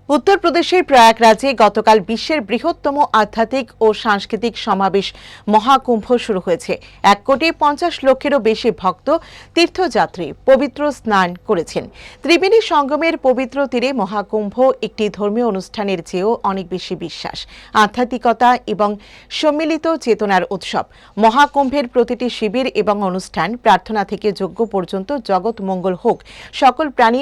উত্তরপ্রদেশের প্রয়াগরাজে গতকাল বিশ্বের বৃহত্তম আধ্যাত্মিক ও সাংস্কৃতিক সমাবেশ মহাকুম্ভ শুরু হয়েছে। 1,50,00,000-এরও বেশি ভক্ত তীর্থযাত্রী পবিত্র স্নান করেছেন। ত্রিবেণী সঙ্গমের পবিত্র তীরে মহাকুম্ভ একটি ধর্মীয় অনুষ্ঠানের চেয়েও অনেক বেশি বিশ্বাস, আধ্যাত্মিকতা এবং সম্মিলিত চেতনার উৎসব। মহাকুম্ভের প্রতিটি শিবির এবং অনুষ্ঠান প্রার্থনা থেকে যজ্ঞ পর্যন্ত জগৎ মঙ্গল হোক, সকল প্রাণী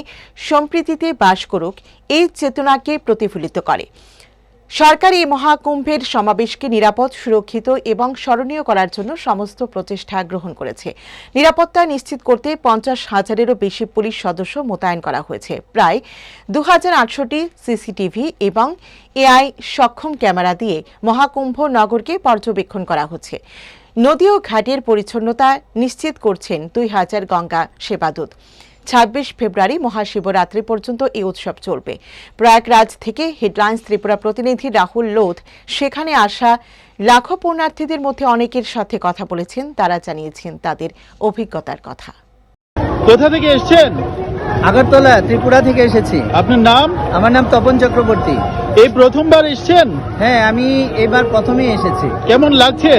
সম্প্রীতিতে বাস করুক, এই চেতনাকে প্রতিফলিত করে। সরকার এই মহাকুম্ভের সমাবেশকে নিরাপদ, সুরক্ষিত এবং স্মরণীয় করার জন্য সমস্ত প্রচেষ্টা গ্রহণ করেছে। নিরাপত্তা নিশ্চিত করতে 50,000-এরও বেশি পুলিশ সদস্য মোতায়েন করা হয়েছে। প্রায় 2,800টি সিসিটিভি এবং এআই সক্ষম ক্যামেরা দিয়ে মহাকুম্ভ নগরকে পর্যবেক্ষণ করা হচ্ছে। নদী ও ঘাটের পরিচ্ছন্নতা নিশ্চিত করছেন 2,000 গঙ্গা সেবাদূত। 26 ফেব্রুয়ারি মহাশিবরাত্রি পর্যন্ত এই উৎসব চলবে। প্রয়াগরাজ থেকে হেডলাইন্স ত্রিপুরা প্রতিনিধি রাহুল লোধ সেখানে আসা লাখো পুণ্যার্থীদের মধ্যে অনেকের সাথে কথা বলেছেন। তারা জানিয়েছেন তাদের অভিজ্ঞতার কথা। কোথা থেকে এসেছেন? আগরতলা, ত্রিপুরা থেকে এসেছি। আপনার নাম? আমার নাম তপন চক্রবর্তী। এই প্রথমবার এসেছেন? হ্যাঁ, আমি এবার প্রথমেই এসেছি। কেমন লাগছে?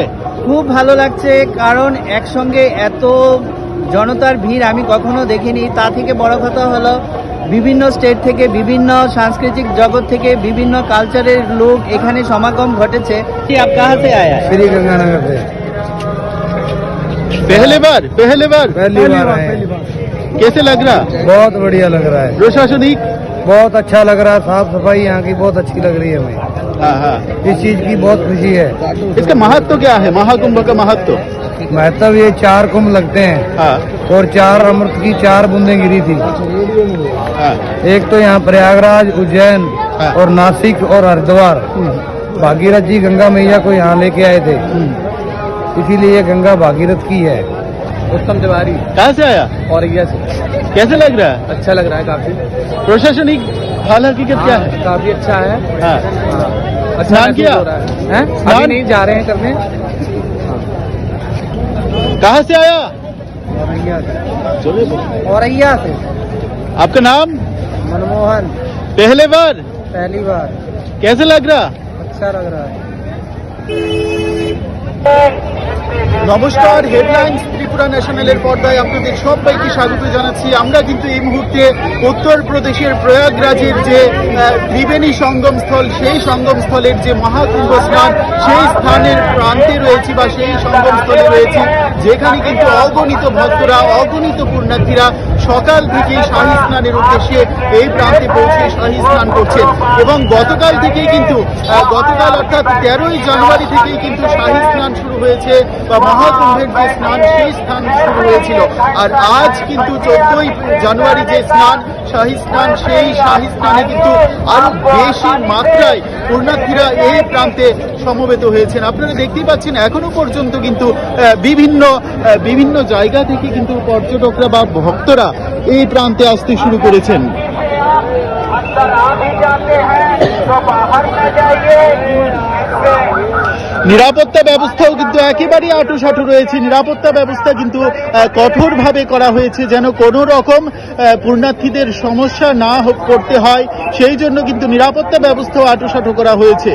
খুব ভালো লাগছে, কারণ একসঙ্গে এত জনতার ভিড় আমি কখনো দেখিনি। তা থেকে বড় কথা হলো বিভিন্ন স্টেট থেকে, বিভিন্ন সাংস্কৃতিক জগৎ থেকে, বিভিন্ন কালচারের লোক এখানে সমাগম ঘটেছে। आप कहाँ से आया? श्री गंगानगर से। पहली बार पहली बार आए। कैसे लग रहा? बहुत बढ़िया लग रहा है, प्रशासनिक बहुत अच्छा लग रहा है। साफ सफाई यहाँ की बहुत अच्छी लग रही है हमें। इस चीज की बहुत खुशी है। इसका महत्व क्या है? महाकुंभ का महत्व? महत्व ये 4 कुंभ लगते हैं और 4 अमृत की 4 बूंदें गिरी थी। एक तो यहाँ प्रयागराज, उज्जैन और नासिक और हरिद्वार। भागीरथ जी गंगा मैया को यहाँ लेके आए थे, इसीलिए ये गंगा भागीरथ की है। उत्तम तिवारी। कहाँ से आया? औरैया से। कैसे लग रहा है? अच्छा लग रहा है काफी। प्रशासनिक हाल हकीकत क्या है? काफी अच्छा है। स्नान किया? अभी नहीं जा रहे हैं करने। कहाँ से आया? औरैया से। आपका नाम? मनमोहन। पहले बार? पहली बार। कैसे लग रहा? अच्छा लग रहा है। নমস্কার, হেডলাইন্স ত্রিপুরা ন্যাশনালের পর্দায় আপনাদের সবাইকে স্বাগত জানাচ্ছি। আমরা কিন্তু এই মুহূর্তে উত্তরপ্রদেশের প্রয়াগরাজের যে ত্রিবেণী সঙ্গমস্থল, সেই সঙ্গমস্থলের যে মহাকুম্ভ স্নান, সেই স্থানের প্রান্তে রয়েছি বা সেই সঙ্গমস্থলে রয়েছি, যেখানে কিন্তু অগণিত ভক্তরা, অগণিত পুণ্যার্থীরা সকাল থেকেই শাহী স্নানের উদ্দেশ্যে এই প্রান্তে পৌঁছে শাহী স্নান করছেন। এবং গতকাল থেকেই কিন্তু গতকাল অর্থাৎ 13ই জানুয়ারি থেকেই কিন্তু শাহী স্নান শুরু হয়েছে বা মহাকুম্ভের যে স্নান, সেই স্নান শুরু হয়েছিল। আর আজ কিন্তু 14ই জানুয়ারি যে স্নান, শাহী স্নান, সেই শাহী স্নানে কিন্তু আরো বেশি মাত্রায় পুণ্যার্থীরা এই প্রান্তে সমবেত হয়েছেন। আপনারা দেখতেই পাচ্ছেন এখনো পর্যন্ত কিন্তু বিভিন্ন জায়গা থেকে কিন্তু পর্যটকরা বা ভক্তরা এই প্রান্তে আসতে শুরু করেছেন। নিরাপত্তা ব্যবস্থাও কিন্তু একেবারেই আঁটুসাঁটু রয়েছে। নিরাপত্তা ব্যবস্থা কিন্তু কঠোরভাবে করা হয়েছে, যেন কোনো রকম পুণ্যার্থীদের সমস্যা না করতে হয়, সেই জন্য কিন্তু নিরাপত্তা ব্যবস্থাও আঁটুসাঁটু করা হয়েছে।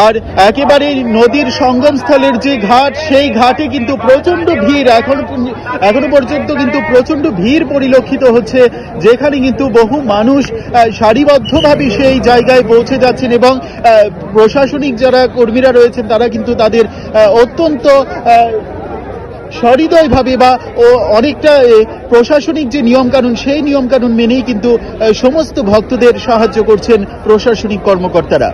আর একেবারে নদীর সঙ্গমস্থলের যে ঘাট, সেই ঘাটে কিন্তু প্রচন্ড ভিড়, এখনো পর্যন্ত কিন্তু প্রচন্ড ভিড় পরিলক্ষিত হচ্ছে, যেখানে কিন্তু বহু মানুষ সারিবদ্ধভাবে সেই জায়গায় পৌঁছে যাচ্ছেন এবং প্রশাসনিক যারা কর্মীরা রয়েছেন তারা কিন্তু তাদের অত্যন্ত সহৃদয়ভাবে বা অনেকটা প্রশাসনিক যে নিয়মকানুন, সেই নিয়মকানুন মেনেই কিন্তু সমস্ত ভক্তদের সাহায্য করছেন প্রশাসনিক কর্মকর্তারা।